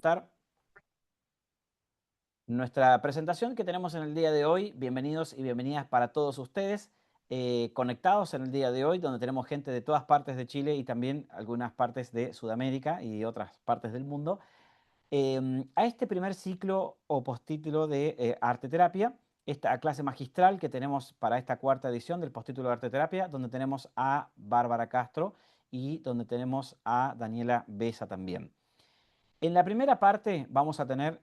Estar nuestra presentación que tenemos en el día de hoy. Bienvenidos y bienvenidas para todos ustedes conectados en el día de hoy, donde tenemos gente de todas partes de Chile y también algunas partes de Sudamérica y otras partes del mundo, a este primer ciclo o postítulo de arte terapia, esta clase magistral que tenemos para esta cuarta edición del postítulo de arte terapia, donde tenemos a Bárbara Castro y donde tenemos a Daniela Besa también. En la primera parte vamos a tener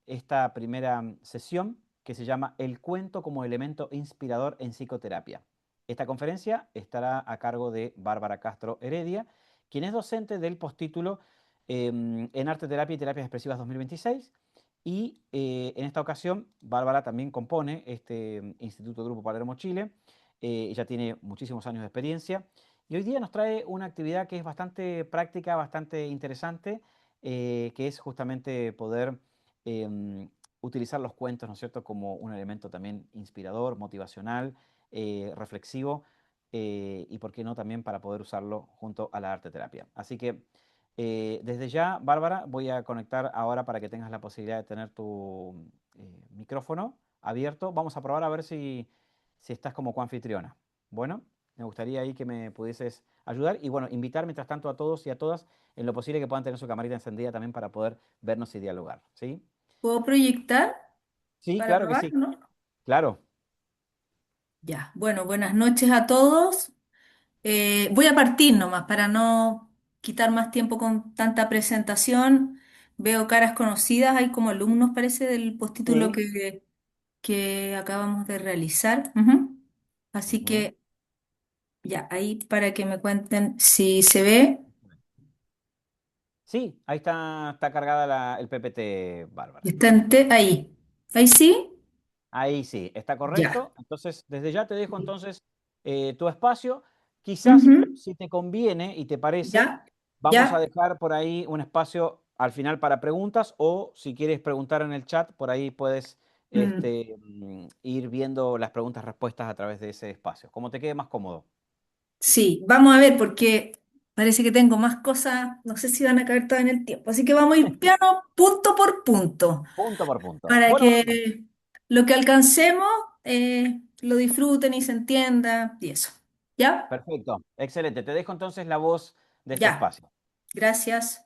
esta primera sesión que se llama El cuento como elemento inspirador en psicoterapia. Esta conferencia estará a cargo de Bárbara Castro Heredia, quien es docente del postítulo en Arte Terapia y Terapias Expresivas 2026. Y en esta ocasión, Bárbara también compone este Instituto Grupo Palermo Chile. Ella tiene muchísimos años de experiencia. Y hoy día nos trae una actividad que es bastante práctica, bastante interesante, que es justamente poder utilizar los cuentos, ¿no es cierto?, como un elemento también inspirador, motivacional, reflexivo, y por qué no también para poder usarlo junto a la arte terapia. Así que desde ya, Bárbara, voy a conectar ahora para que tengas la posibilidad de tener tu micrófono abierto. Vamos a probar a ver si estás como coanfitriona. Bueno, me gustaría ahí que me pudieses ayudar y bueno, invitar mientras tanto a todos y a todas en lo posible que puedan tener su camarita encendida también para poder vernos y dialogar, ¿sí? ¿Puedo proyectar Sí, para claro que probar, sí, no? claro. Ya, bueno, buenas noches a todos. Voy a partir nomás para no quitar más tiempo con tanta presentación. Veo caras conocidas, hay como alumnos, parece, del postítulo Sí. que acabamos de realizar. Ujú. Así Ujú. que ya, ahí para que me cuenten si se ve. Sí, ahí está cargada el PPT, Bárbara. Está ahí. Ahí sí. Ahí sí, está Ya, correcto. Entonces, desde ya te dejo entonces tu espacio. Quizás, ujú, si te conviene y te parece, ya, vamos a ya. dejar por ahí un espacio al final para preguntas o si quieres preguntar en el chat, por ahí puedes Mm. ir viendo las preguntas-respuestas a través de ese espacio, como te quede más cómodo. Sí, vamos a ver porque parece que tengo más cosas, no sé si van a caber todas en el tiempo, así que vamos a ir piano punto por punto Punto por punto. para Bueno, Bárbara. que lo que alcancemos lo disfruten y se entienda y eso. ¿Ya? Perfecto, excelente. Te dejo entonces la voz de este Ya, espacio. gracias.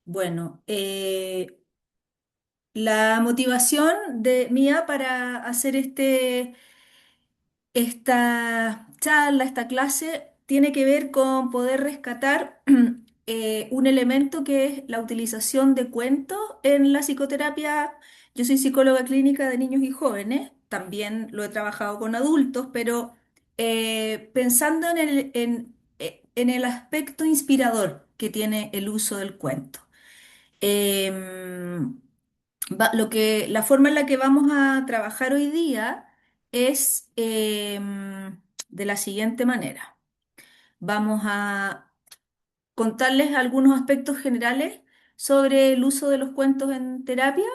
Bueno, la motivación mía para hacer esta charla, esta clase, tiene que ver con poder rescatar un elemento que es la utilización de cuentos en la psicoterapia. Yo soy psicóloga clínica de niños y jóvenes, también lo he trabajado con adultos, pero pensando en el aspecto inspirador que tiene el uso del cuento. Em, la forma en la que vamos a trabajar hoy día es de la siguiente manera. Vamos a contarles algunos aspectos generales sobre el uso de los cuentos en terapia.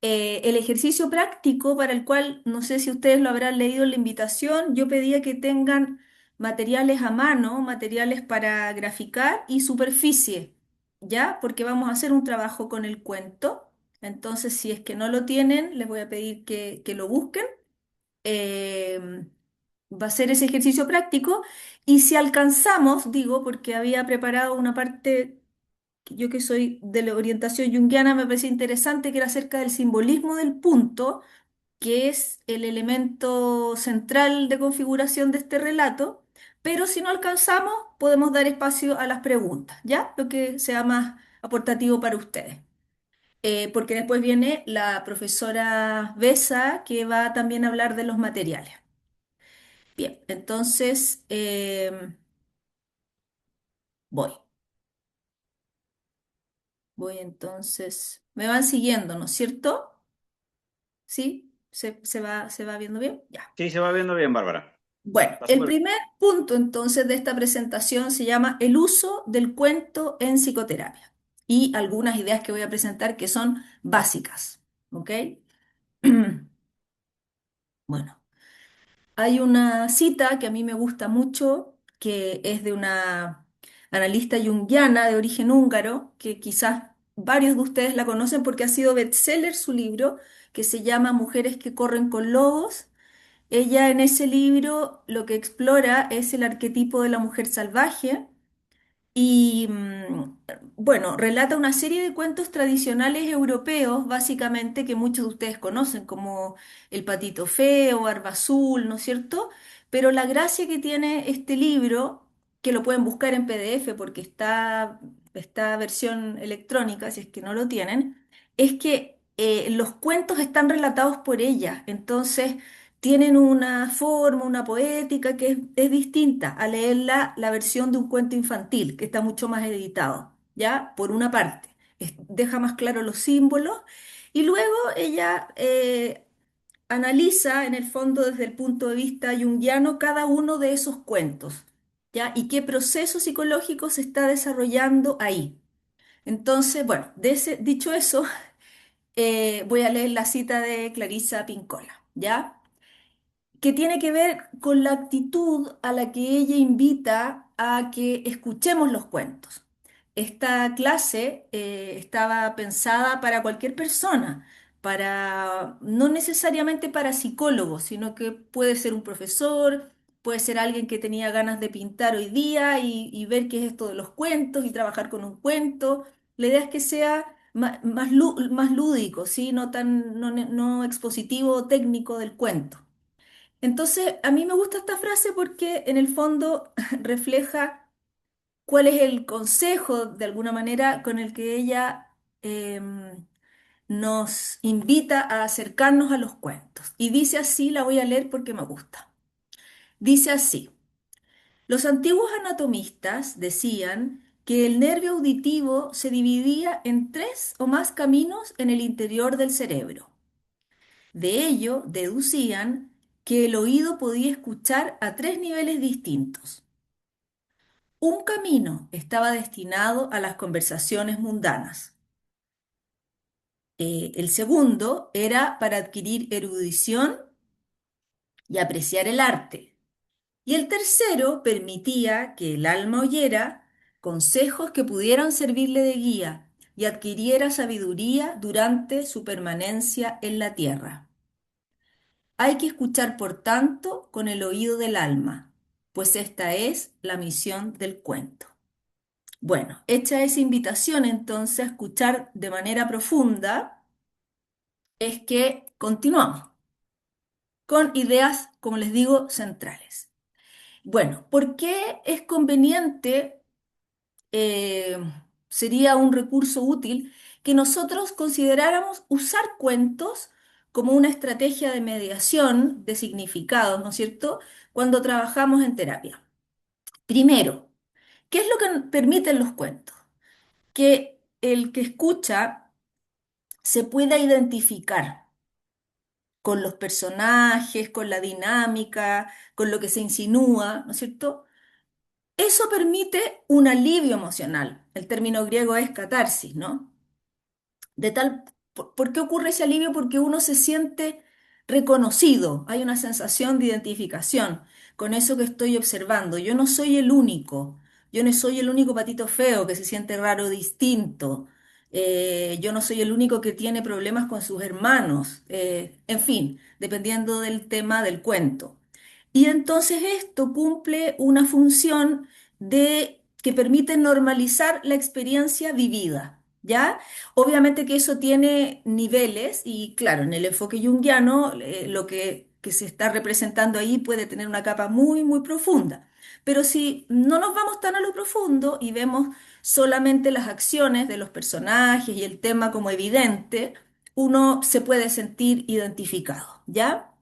El ejercicio práctico para el cual, no sé si ustedes lo habrán leído en la invitación, yo pedía que tengan materiales a mano, materiales para graficar y superficie, ¿ya? Porque vamos a hacer un trabajo con el cuento. Entonces, si es que no lo tienen, les voy a pedir que lo busquen. Eh, Va a ser ese ejercicio práctico. Y si alcanzamos, digo, porque había preparado una parte yo que soy de la orientación junguiana, me parece interesante, que era acerca del simbolismo del punto, que es el elemento central de configuración de este relato, pero si no alcanzamos, podemos dar espacio a las preguntas, ¿ya? Lo que sea más aportativo para ustedes. Porque después viene la profesora Besa, que va también a hablar de los materiales. Bien, entonces voy. Voy entonces. Me van siguiendo, ¿no es cierto? ¿Sí? Se va viendo bien? Ya. Sí, se va viendo bien, Bárbara. Bueno, Está el súper bien. primer punto entonces de esta presentación se llama el uso del cuento en psicoterapia y algunas ideas que voy a presentar que son básicas. ¿Ok? Bueno, hay una cita que a mí me gusta mucho, que es de una analista junguiana de origen húngaro, que quizás varios de ustedes la conocen porque ha sido bestseller su libro, que se llama Mujeres que corren con lobos. Ella en ese libro lo que explora es el arquetipo de la mujer salvaje y bueno, relata una serie de cuentos tradicionales europeos, básicamente, que muchos de ustedes conocen, como El Patito Feo, Barba Azul, ¿no es cierto? Pero la gracia que tiene este libro, que lo pueden buscar en PDF porque está versión electrónica, si es que no lo tienen, es que los cuentos están relatados por ella. Entonces tienen una forma, una poética que es distinta a leerla la versión de un cuento infantil, que está mucho más editado, ¿ya? Por una parte, deja más claro los símbolos y luego ella analiza en el fondo desde el punto de vista junguiano cada uno de esos cuentos, ¿ya? Y qué proceso psicológico se está desarrollando ahí. Entonces, bueno, dicho eso, voy a leer la cita de Clarissa Pincola, ¿ya? Que tiene que ver con la actitud a la que ella invita a que escuchemos los cuentos. Esta clase estaba pensada para cualquier persona, no necesariamente para psicólogos, sino que puede ser un profesor, puede ser alguien que tenía ganas de pintar hoy día y ver qué es esto de los cuentos y trabajar con un cuento. La idea es que sea más lúdico, ¿sí? No expositivo o técnico del cuento. Entonces, a mí me gusta esta frase porque en el fondo refleja cuál es el consejo, de alguna manera, con el que ella nos invita a acercarnos a los cuentos. Y dice así, la voy a leer porque me gusta. Dice así, los antiguos anatomistas decían que el nervio auditivo se dividía en tres o más caminos en el interior del cerebro. De ello deducían que el oído podía escuchar a tres niveles distintos. Un camino estaba destinado a las conversaciones mundanas. El segundo era para adquirir erudición y apreciar el arte. Y el tercero permitía que el alma oyera consejos que pudieran servirle de guía y adquiriera sabiduría durante su permanencia en la tierra. Hay que escuchar, por tanto, con el oído del alma, pues esta es la misión del cuento. Bueno, hecha esa invitación entonces a escuchar de manera profunda, es que continuamos con ideas, como les digo, centrales. Bueno, ¿por qué es conveniente, eh, sería un recurso útil que nosotros consideráramos usar cuentos como una estrategia de mediación de significados, ¿no es cierto?, cuando trabajamos en terapia? Primero, ¿qué es lo que permiten los cuentos? Que el que escucha se pueda identificar con los personajes, con la dinámica, con lo que se insinúa, ¿no es cierto? Eso permite un alivio emocional. El término griego es catarsis, ¿no? ¿Por qué ocurre ese alivio? Porque uno se siente reconocido, hay una sensación de identificación con eso que estoy observando. Yo no soy el único, yo no soy el único patito feo que se siente raro o distinto. Yo no soy el único que tiene problemas con sus hermanos. En fin, dependiendo del tema del cuento. Y entonces esto cumple una función que permite normalizar la experiencia vivida, ¿ya? Obviamente que eso tiene niveles y claro, en el enfoque junguiano lo que se está representando ahí puede tener una capa muy, muy profunda. Pero si no nos vamos tan a lo profundo y vemos solamente las acciones de los personajes y el tema como evidente, uno se puede sentir identificado, ¿ya?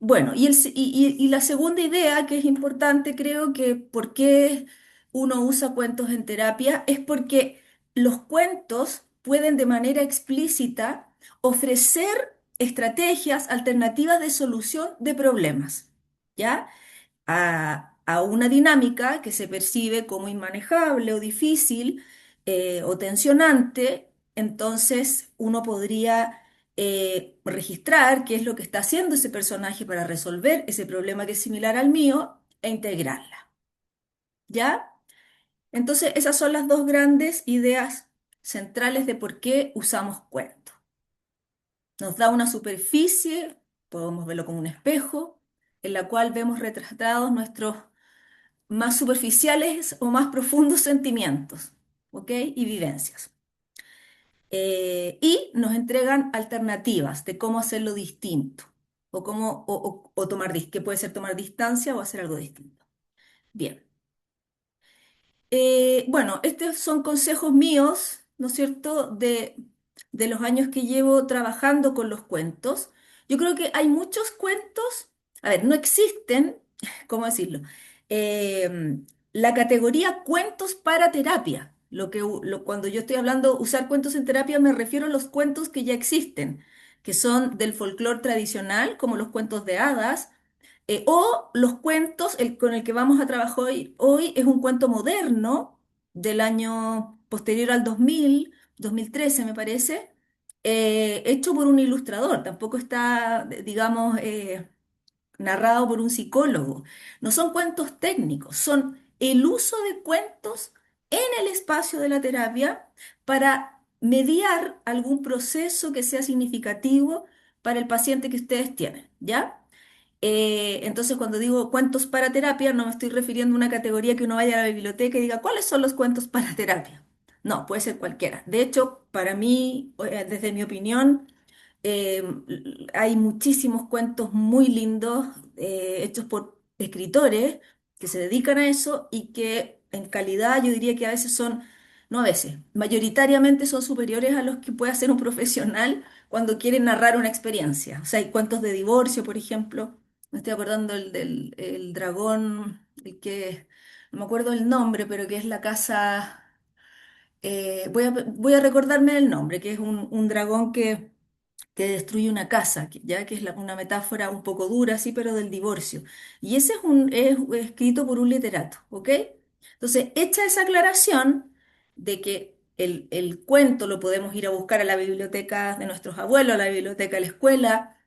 Bueno, y la segunda idea que es importante, creo que por qué uno usa cuentos en terapia, es porque los cuentos pueden de manera explícita ofrecer estrategias alternativas de solución de problemas, ¿ya? A una dinámica que se percibe como inmanejable o difícil o tensionante, entonces uno podría registrar qué es lo que está haciendo ese personaje para resolver ese problema que es similar al mío e integrarla, ¿ya? Entonces, esas son las dos grandes ideas centrales de por qué usamos cuentos. Nos da una superficie, podemos verlo como un espejo, en la cual vemos retratados nuestros más superficiales o más profundos sentimientos, ¿ok? Y vivencias. Y nos entregan alternativas de cómo hacerlo distinto o cómo o tomar, que puede ser tomar distancia o hacer algo distinto. Bien. Bueno, estos son consejos míos, ¿no es cierto?, de los años que llevo trabajando con los cuentos. Yo creo que hay muchos cuentos, a ver, no existen, ¿cómo decirlo? Eh, la categoría cuentos para terapia. Cuando yo estoy hablando usar cuentos en terapia, me refiero a los cuentos que ya existen, que son del folclore tradicional, como los cuentos de hadas o los cuentos, con el que vamos a trabajar hoy es un cuento moderno del año posterior al 2000, 2013 me parece, hecho por un ilustrador, tampoco está, digamos, narrado por un psicólogo. No son cuentos técnicos, son el uso de cuentos en el espacio de la terapia para mediar algún proceso que sea significativo para el paciente que ustedes tienen, ¿ya? Entonces, cuando digo cuentos para terapia, no me estoy refiriendo a una categoría que uno vaya a la biblioteca y diga, ¿cuáles son los cuentos para terapia? No, puede ser cualquiera. De hecho, para mí, desde mi opinión, eh, hay muchísimos cuentos muy lindos hechos por escritores que se dedican a eso y que en calidad yo diría que a veces son, no a veces, mayoritariamente son superiores a los que puede hacer un profesional cuando quiere narrar una experiencia. O sea, hay cuentos de divorcio, por ejemplo. Me estoy acordando del el dragón, no me acuerdo el nombre, pero que es la casa, voy a recordarme el nombre, que es un dragón que destruye una casa, ya que es una metáfora un poco dura, sí, pero del divorcio. Y ese es escrito por un literato, ¿ok? Entonces, hecha esa aclaración de que el cuento lo podemos ir a buscar a la biblioteca de nuestros abuelos, a la biblioteca de la escuela,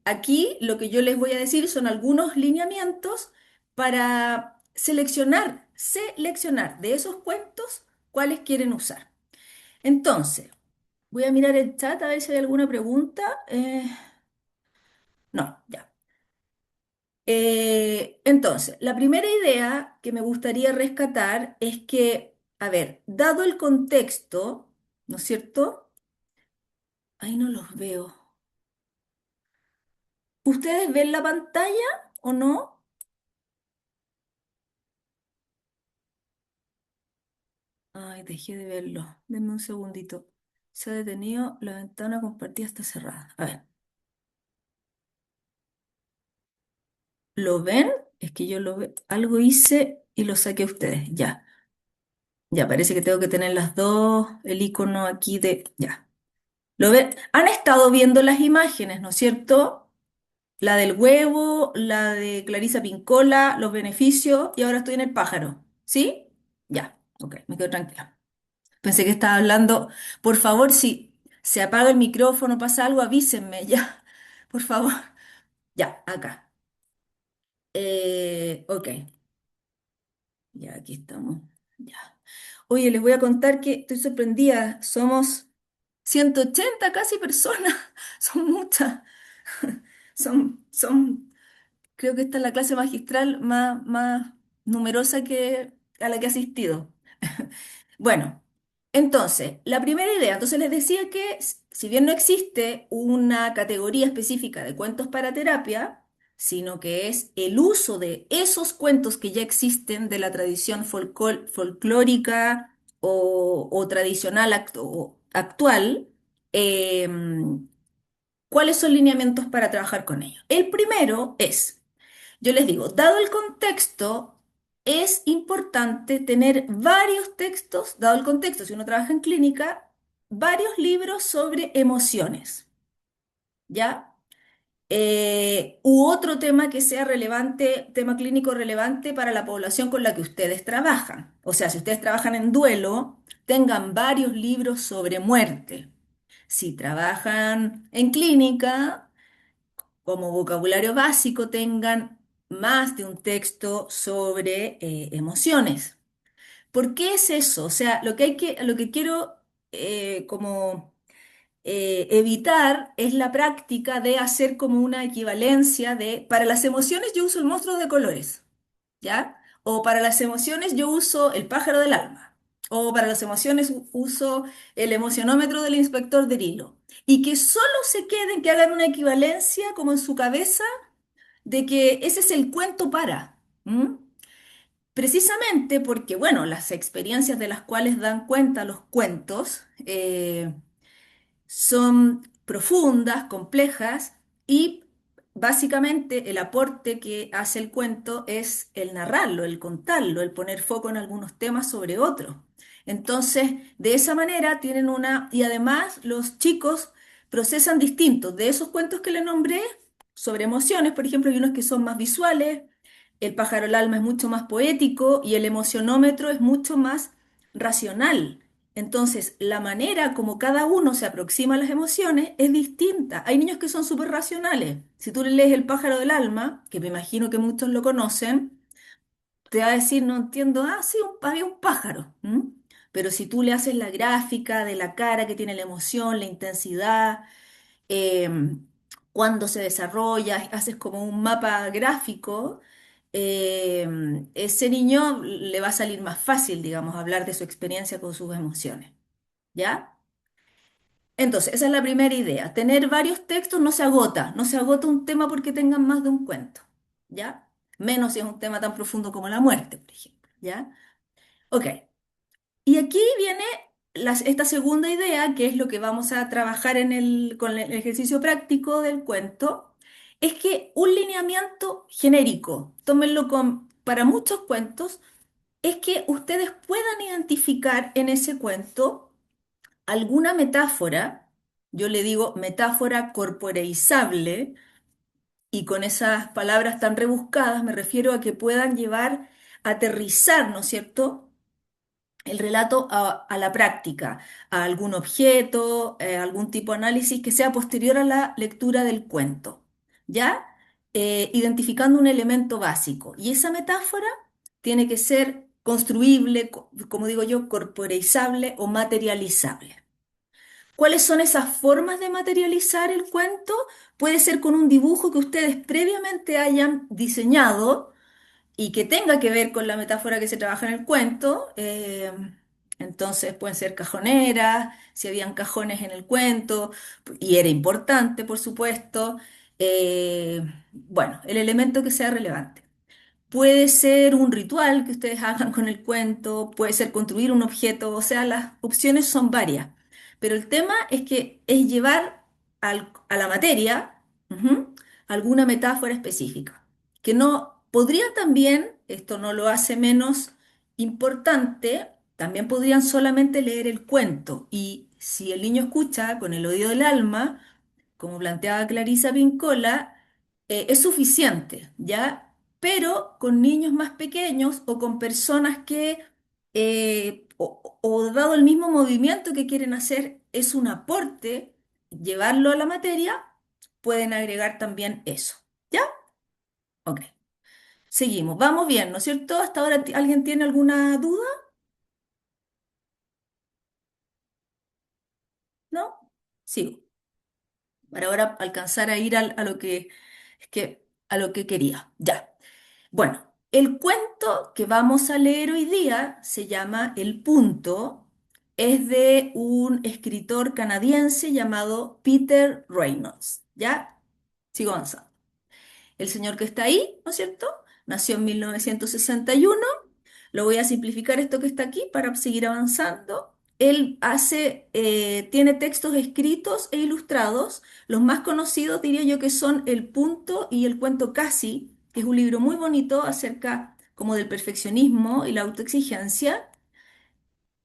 aquí lo que yo les voy a decir son algunos lineamientos para seleccionar de esos cuentos cuáles quieren usar. Entonces, voy a mirar el chat a ver si hay alguna pregunta. No, ya. Entonces, la primera idea que me gustaría rescatar es que, a ver, dado el contexto, ¿no es cierto? Ahí no los veo. ¿Ustedes ven la pantalla o no? Ay, dejé de verlo. Denme un segundito. Se ha detenido, la ventana compartida está cerrada. A ver, ¿lo ven? Es que yo lo veo. Algo hice y lo saqué a ustedes. Ya. Ya, parece que tengo que tener las dos, el icono aquí de... Ya. ¿Lo ven? Han estado viendo las imágenes, ¿no es cierto? La del huevo, la de Clarisa Pincola, los beneficios, y ahora estoy en el pájaro. ¿Sí? Ya, ok, me quedo tranquila. Pensé que estaba hablando. Por favor, si se apaga el micrófono, pasa algo, avísenme, ya. Por favor. Ya, acá. Ok, ya aquí estamos. Ya. Oye, les voy a contar que estoy sorprendida. Somos 180 casi personas. Son muchas. Creo que esta es la clase magistral más numerosa a la que he asistido. Bueno, entonces, la primera idea, entonces les decía que si bien no existe una categoría específica de cuentos para terapia, sino que es el uso de esos cuentos que ya existen de la tradición folclórica o tradicional o actual, ¿cuáles son lineamientos para trabajar con ellos? El primero es, yo les digo, dado el contexto, es importante tener varios textos, dado el contexto, si uno trabaja en clínica, varios libros sobre emociones, ¿ya? U otro tema que sea relevante, tema clínico relevante para la población con la que ustedes trabajan. O sea, si ustedes trabajan en duelo, tengan varios libros sobre muerte. Si trabajan en clínica, como vocabulario básico tengan más de un texto sobre emociones. ¿Por qué es eso? O sea, lo que quiero como evitar es la práctica de hacer como una equivalencia de, para las emociones yo uso el monstruo de colores, ¿ya? O para las emociones yo uso el pájaro del alma. O para las emociones uso el emocionómetro del inspector del hilo. Y que solo se queden, que hagan una equivalencia como en su cabeza de que ese es el cuento para. ¿M? Precisamente porque, bueno, las experiencias de las cuales dan cuenta los cuentos, son profundas, complejas y básicamente el aporte que hace el cuento es el narrarlo, el contarlo, el poner foco en algunos temas sobre otros. Entonces, de esa manera tienen una, y además los chicos procesan distintos. De esos cuentos que le nombré sobre emociones, por ejemplo, hay unos que son más visuales, el pájaro al alma es mucho más poético y el emocionómetro es mucho más racional. Entonces, la manera como cada uno se aproxima a las emociones es distinta. Hay niños que son súper racionales. Si tú le lees El pájaro del alma, que me imagino que muchos lo conocen, te va a decir, no entiendo, ah, sí, había un pájaro. ¿M? Pero si tú le haces la gráfica de la cara que tiene la emoción, la intensidad, eh, cuándo se desarrolla, haces como un mapa gráfico, ese niño le va a salir más fácil, digamos, hablar de su experiencia con sus emociones. ¿Ya? Entonces, esa es la primera idea. Tener varios textos no se agota un tema porque tengan más de un cuento, ¿ya? Menos si es un tema tan profundo como la muerte, por ejemplo, ¿ya? Ok. Y aquí viene esta segunda idea, que es lo que vamos a trabajar con el ejercicio práctico del cuento, es que un lineamiento genérico, tómenlo para muchos cuentos, es que ustedes puedan identificar en ese cuento alguna metáfora, yo le digo metáfora corporeizable, y con esas palabras tan rebuscadas me refiero a que puedan llevar, aterrizar, ¿no es cierto?, el relato a la práctica, a algún objeto, algún tipo de análisis que sea posterior a la lectura del cuento, ¿ya? Identificando un elemento básico. Y esa metáfora tiene que ser construible, como digo yo, corporeizable o materializable. ¿Cuáles son esas formas de materializar el cuento? Puede ser con un dibujo que ustedes previamente hayan diseñado y que tenga que ver con la metáfora que se trabaja en el cuento. Entonces pueden ser cajoneras, si habían cajones en el cuento, y era importante, por supuesto. Bueno, el elemento que sea relevante. Puede ser un ritual que ustedes hagan con el cuento, puede ser construir un objeto, o sea, las opciones son varias. Pero el tema es que es llevar a la materia, ujú, alguna metáfora específica. Que no podría también, esto no lo hace menos importante, también podrían solamente leer el cuento. Y si el niño escucha con el oído del alma, como planteaba Clarisa Pincola, es suficiente, ¿ya? Pero con niños más pequeños o con personas que, o dado el mismo movimiento que quieren hacer, es un aporte, llevarlo a la materia, pueden agregar también eso, ¿ya? Ok, seguimos, vamos bien, ¿no es cierto? ¿Hasta ahora alguien tiene alguna duda? ¿No? Sigo, para ahora alcanzar a ir a lo a lo que quería, ya. Bueno, el cuento que vamos a leer hoy día se llama El Punto. Es de un escritor canadiense llamado Peter Reynolds. ¿Ya? Sigo avanzando. El señor que está ahí, ¿no es cierto? Nació en 1961. Lo voy a simplificar esto que está aquí para seguir avanzando. Él tiene textos escritos e ilustrados. Los más conocidos diría yo que son El Punto y El Cuento Casi, que es un libro muy bonito acerca como del perfeccionismo y la autoexigencia.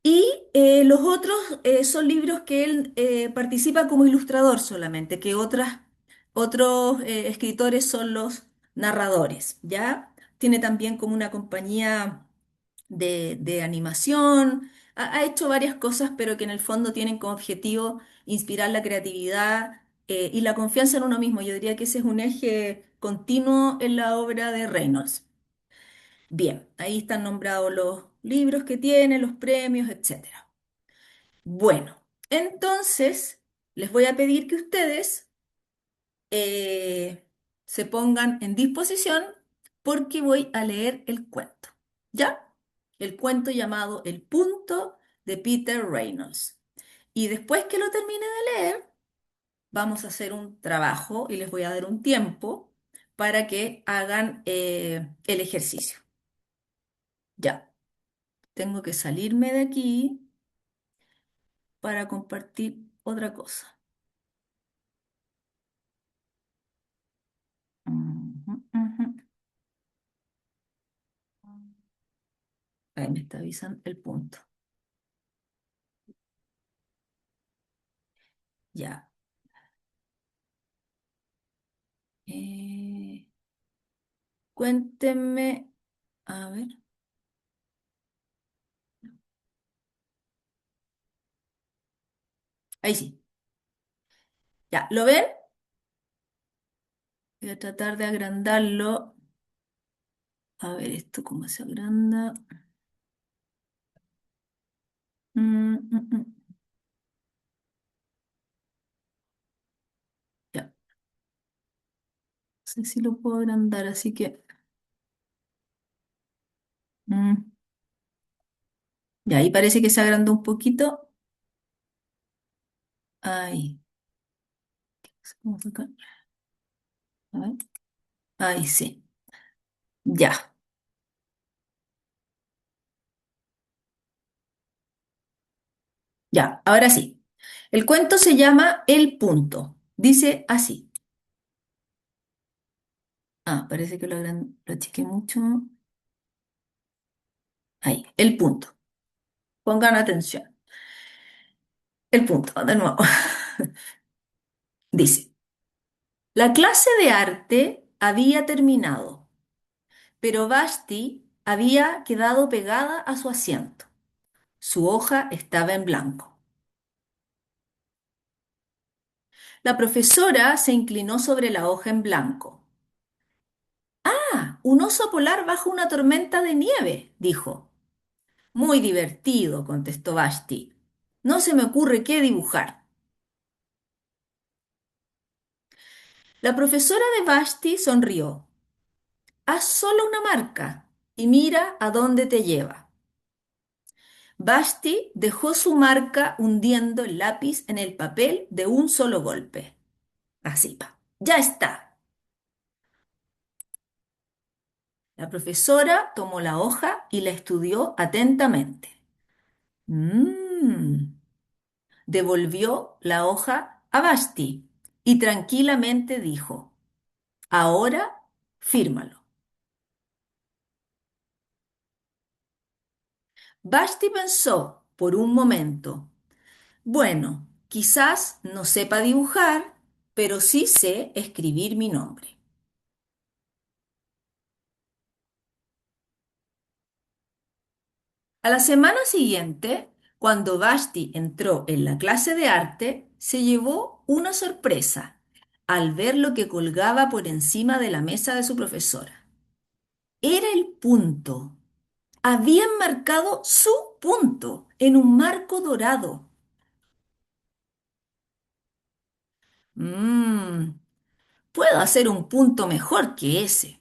Y los otros son libros que él participa como ilustrador solamente, que otros escritores son los narradores, ¿ya? Tiene también como una compañía de animación, ha hecho varias cosas, pero que en el fondo tienen como objetivo inspirar la creatividad y la confianza en uno mismo. Yo diría que ese es un eje continuo en la obra de Reynolds. Bien, ahí están nombrados libros que tiene, los premios, etcétera. Bueno, entonces les voy a pedir que ustedes eh, se pongan en disposición porque voy a leer el cuento. ¿Ya? El cuento llamado El punto de Peter Reynolds. Y después que lo termine de leer, vamos a hacer un trabajo y les voy a dar un tiempo para que hagan el ejercicio. Ya, tengo que salirme de aquí para compartir otra cosa. Ujú, ujú. Ahí me está avisando el punto. Ya. Eh, cuéntenme, a ver, ahí sí. Ya, ¿lo ven? Voy a tratar de agrandarlo. A ver, esto cómo se agranda. Mm. Ya, no sé si lo puedo agrandar, así que... mm, ya, ahí parece que se agrandó un poquito. Ahí. ¿Cómo fue acá? A ver. Ahí sí. Ya, ya, ahora sí. El cuento se llama El punto. Dice así. Ah, parece que lo achiqué mucho. Ahí, el punto. Pongan atención. El punto, de nuevo. Dice, la clase de arte había terminado, pero Vashti había quedado pegada a su asiento. Su hoja estaba en blanco. La profesora se inclinó sobre la hoja en blanco. Ah, un oso polar bajo una tormenta de nieve, dijo. Muy divertido, contestó Vashti. No se me ocurre qué dibujar. La profesora de Vashti sonrió. Haz solo una marca y mira a dónde te lleva. Vashti dejó su marca hundiendo el lápiz en el papel de un solo golpe. Así, pa. Ya está. La profesora tomó la hoja y la estudió atentamente. Mmm. Devolvió la hoja a Vashti y tranquilamente dijo, ahora fírmalo. Vashti pensó por un momento, bueno, quizás no sepa dibujar, pero sí sé escribir mi nombre. A la semana siguiente, cuando Vashti entró en la clase de arte, se llevó una sorpresa al ver lo que colgaba por encima de la mesa de su profesora. Era el punto. Habían marcado su punto en un marco dorado. Mmm, puedo hacer un punto mejor que ese.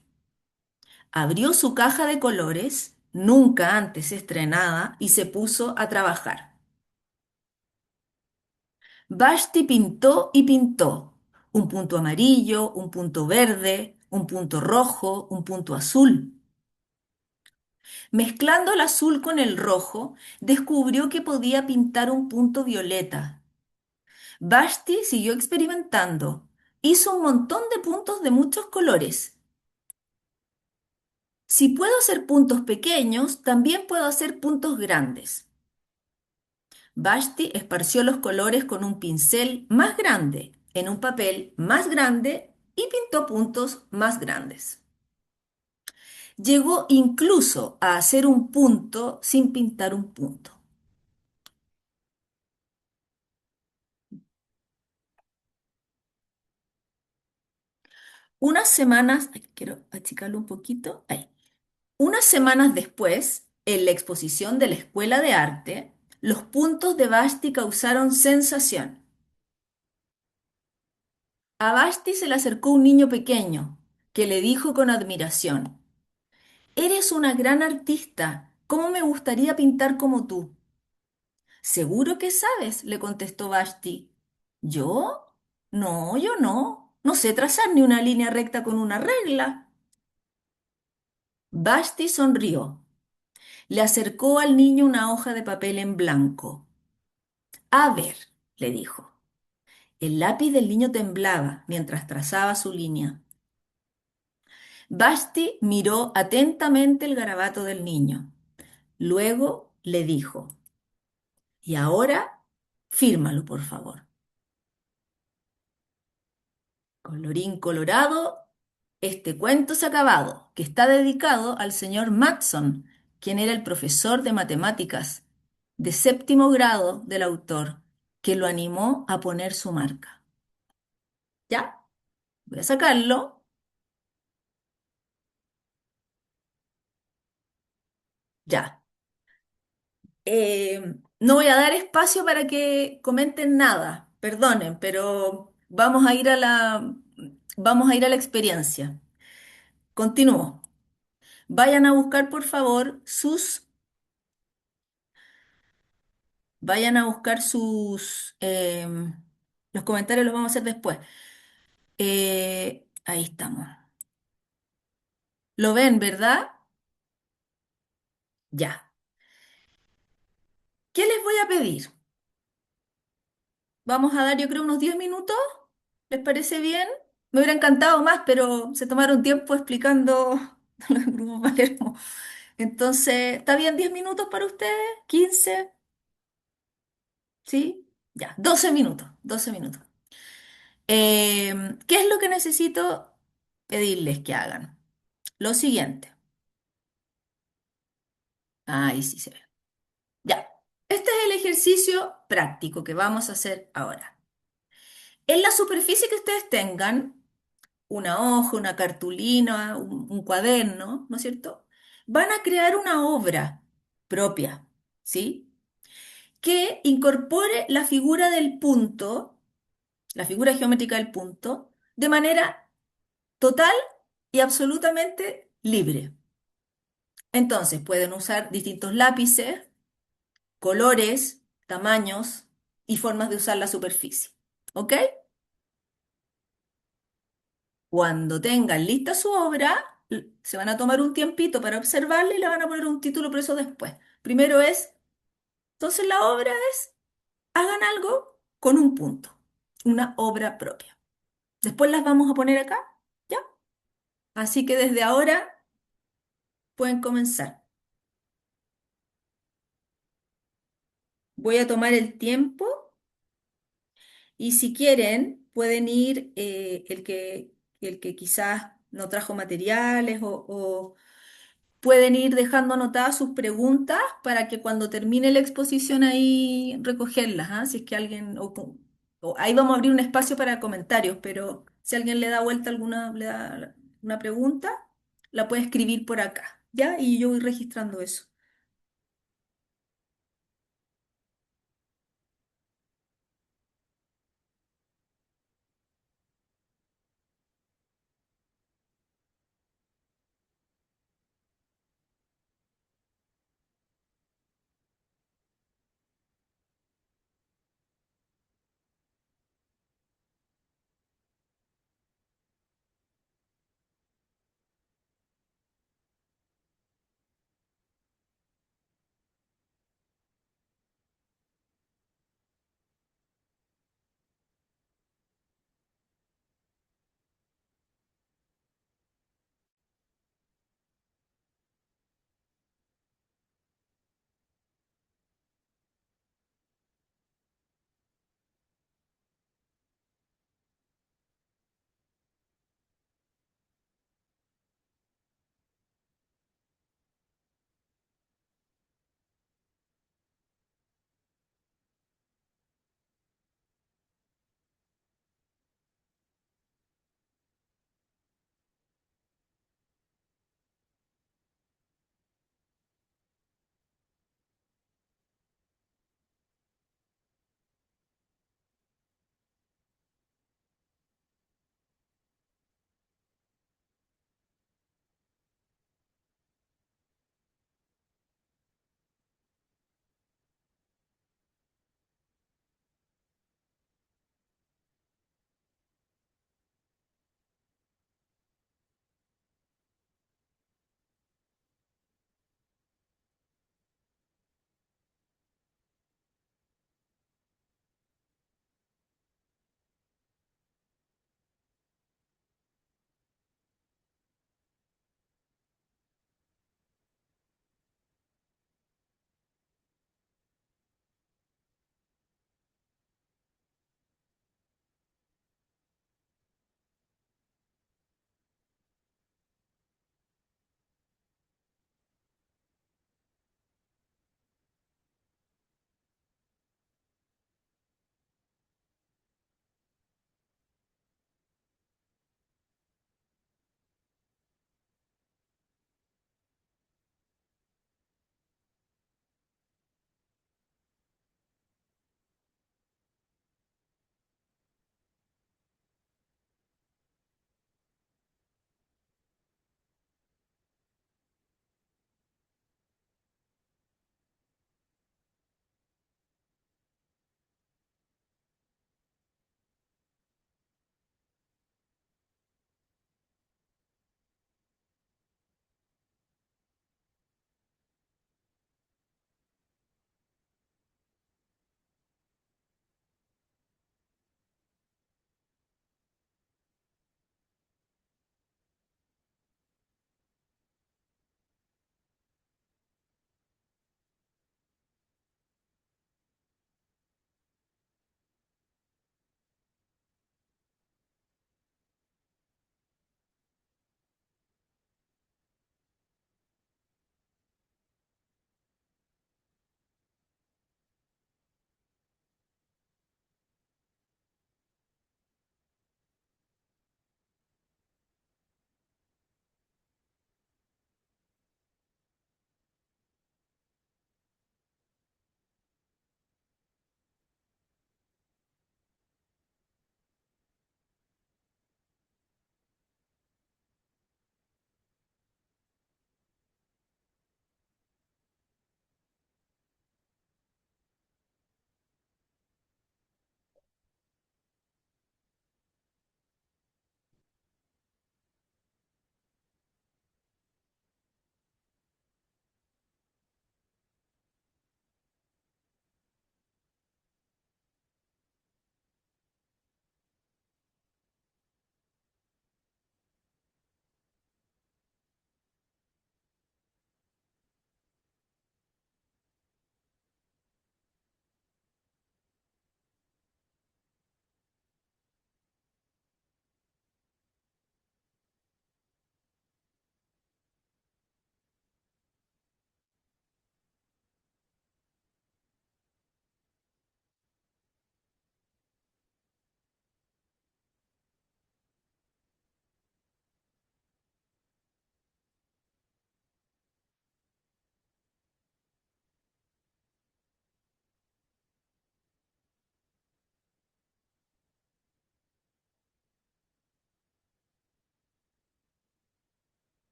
Abrió su caja de colores, nunca antes estrenada, y se puso a trabajar. Vashti pintó y pintó. Un punto amarillo, un punto verde, un punto rojo, un punto azul. Mezclando el azul con el rojo, descubrió que podía pintar un punto violeta. Vashti siguió experimentando. Hizo un montón de puntos de muchos colores. Si puedo hacer puntos pequeños, también puedo hacer puntos grandes. Vashti esparció los colores con un pincel más grande, en un papel más grande y pintó puntos más grandes. Llegó incluso a hacer un punto sin pintar un punto. Unas semanas, ay, quiero achicarlo un poquito, ahí. Unas semanas después, En la exposición de la Escuela de Arte, los puntos de Vashti causaron sensación. A Vashti se le acercó un niño pequeño, que le dijo con admiración, «Eres una gran artista. ¿Cómo me gustaría pintar como tú?» «Seguro que sabes», le contestó Vashti. «¿Yo? No, yo no. No sé trazar ni una línea recta con una regla». Vashti sonrió. Le acercó al niño una hoja de papel en blanco. «A ver», le dijo. El lápiz del niño temblaba mientras trazaba su línea. Vashti miró atentamente el garabato del niño. Luego le dijo, «Y ahora, fírmalo, por favor». Colorín colorado, este cuento se ha acabado, que está dedicado al señor Matson, quien era el profesor de matemáticas de séptimo grado del autor, que lo animó a poner su marca. ¿Ya? Voy a sacarlo. Ya. No voy a dar espacio para que comenten nada, perdonen, pero vamos a ir a la experiencia. Continúo. Vayan a buscar, por favor, los comentarios los vamos a hacer después. Ahí estamos. ¿Lo ven, verdad? Ya. ¿Qué les voy a pedir? Vamos a dar, yo creo, unos 10 minutos. ¿Les parece bien? Me hubiera encantado más, pero se tomaron tiempo explicando los grupos Palermo. Entonces, ¿está bien 10 minutos para ustedes? ¿15? ¿Sí? Ya, 12 minutos, 12 minutos. ¿Qué es lo que necesito pedirles que hagan? Lo siguiente. Ahí sí se ve. Ya. Este es el ejercicio práctico que vamos a hacer ahora. En la superficie que ustedes tengan, una hoja, una cartulina, un cuaderno, ¿no es cierto? Van a crear una obra propia, ¿sí? Que incorpore la figura del punto, la figura geométrica del punto, de manera total y absolutamente libre. Entonces, pueden usar distintos lápices, colores, tamaños y formas de usar la superficie. ¿Ok? Cuando tengan lista su obra, se van a tomar un tiempito para observarla y le van a poner un título por eso después. Primero es, entonces la obra es, hagan algo con un punto, una obra propia. Después las vamos a poner acá, ¿ya? Así que desde ahora pueden comenzar. Voy a tomar el tiempo y si quieren pueden ir el que quizás no trajo materiales o pueden ir dejando anotadas sus preguntas para que cuando termine la exposición ahí recogerlas, ¿ah? Si es que alguien, ahí vamos a abrir un espacio para comentarios, pero si alguien le da vuelta le da una pregunta, la puede escribir por acá, ¿ya? Y yo voy registrando eso.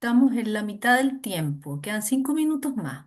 Estamos en la mitad del tiempo, quedan 5 minutos más.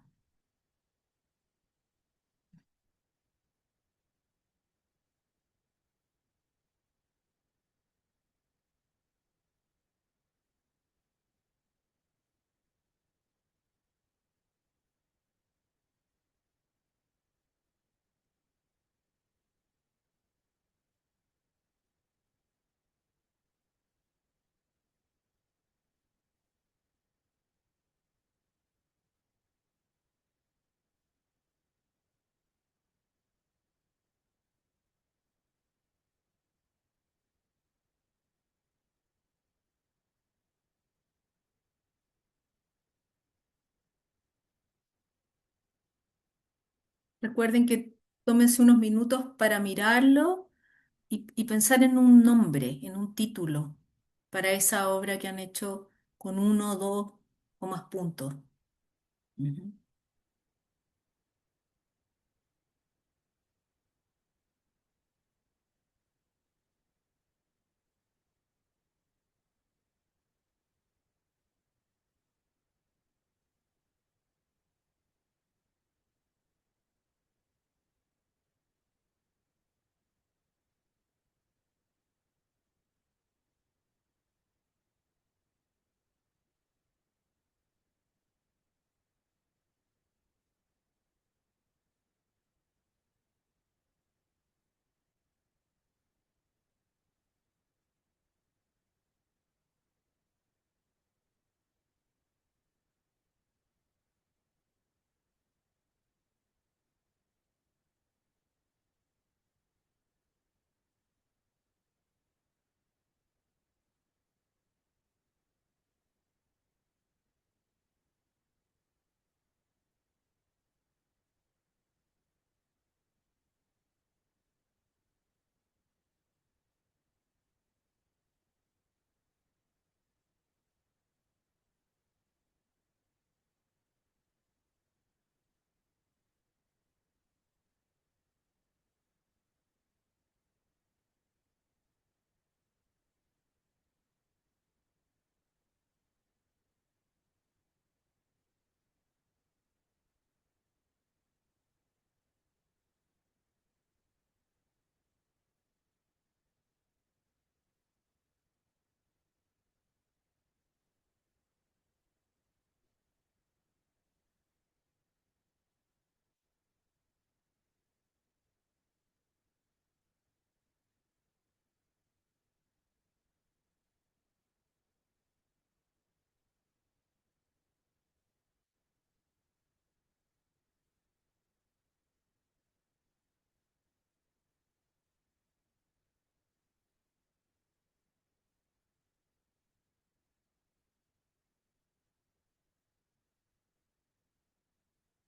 Recuerden que tómense unos minutos para mirarlo y pensar en un nombre, en un título para esa obra que han hecho con uno, dos o más puntos. Ujú.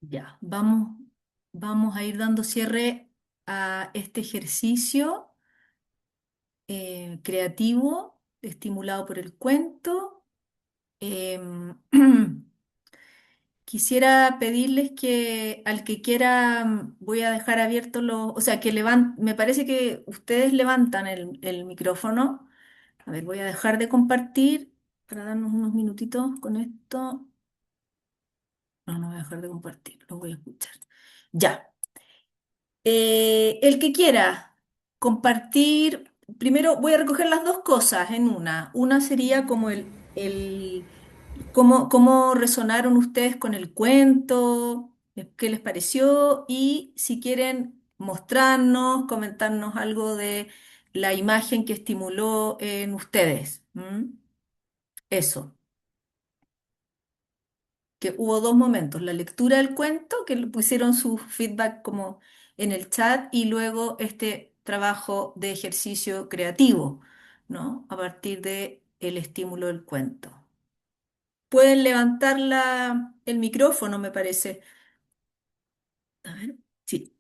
Ya, vamos a ir dando cierre a este ejercicio creativo estimulado por el cuento. Em, Quisiera pedirles que al que quiera, voy a dejar abiertos los, o sea, que me parece que ustedes levantan el micrófono. A ver, voy a dejar de compartir para darnos unos minutitos con esto. No, no voy a dejar de compartir, lo voy a escuchar. Ya. El que quiera compartir, primero voy a recoger las dos cosas en una. Una sería como cómo resonaron ustedes con el cuento, qué les pareció y si quieren mostrarnos, comentarnos algo de la imagen que estimuló en ustedes. ¿M? Eso, que hubo dos momentos, la lectura del cuento, que le pusieron su feedback como en el chat, y luego este trabajo de ejercicio creativo, ¿no? A partir de el estímulo del cuento. Pueden levantar el micrófono, me parece. A ver, sí.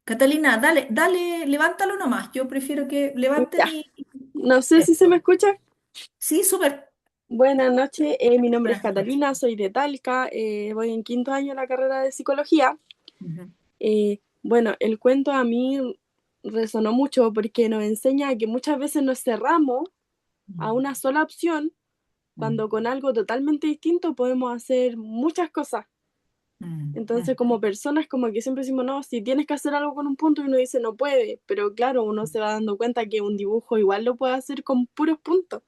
Catalina, dale, dale, levántalo nomás. Yo prefiero que levanten Ya, y no sé si se me eso. escucha. Sí, súper. Buenas noches, mi nombre es Buenas noches. Catalina, soy de Talca, voy en quinto año de la carrera de psicología. Ujú, Bueno, el cuento a mí resonó mucho porque nos enseña que muchas veces nos cerramos a una sola opción Mm, cuando con algo totalmente distinto podemos hacer muchas cosas. Entonces, mm, como personas, como que siempre decimos, no, si tienes que hacer algo con un punto y uno dice no puede, pero claro, uno se va dando cuenta que un dibujo igual lo puede hacer con puros puntos.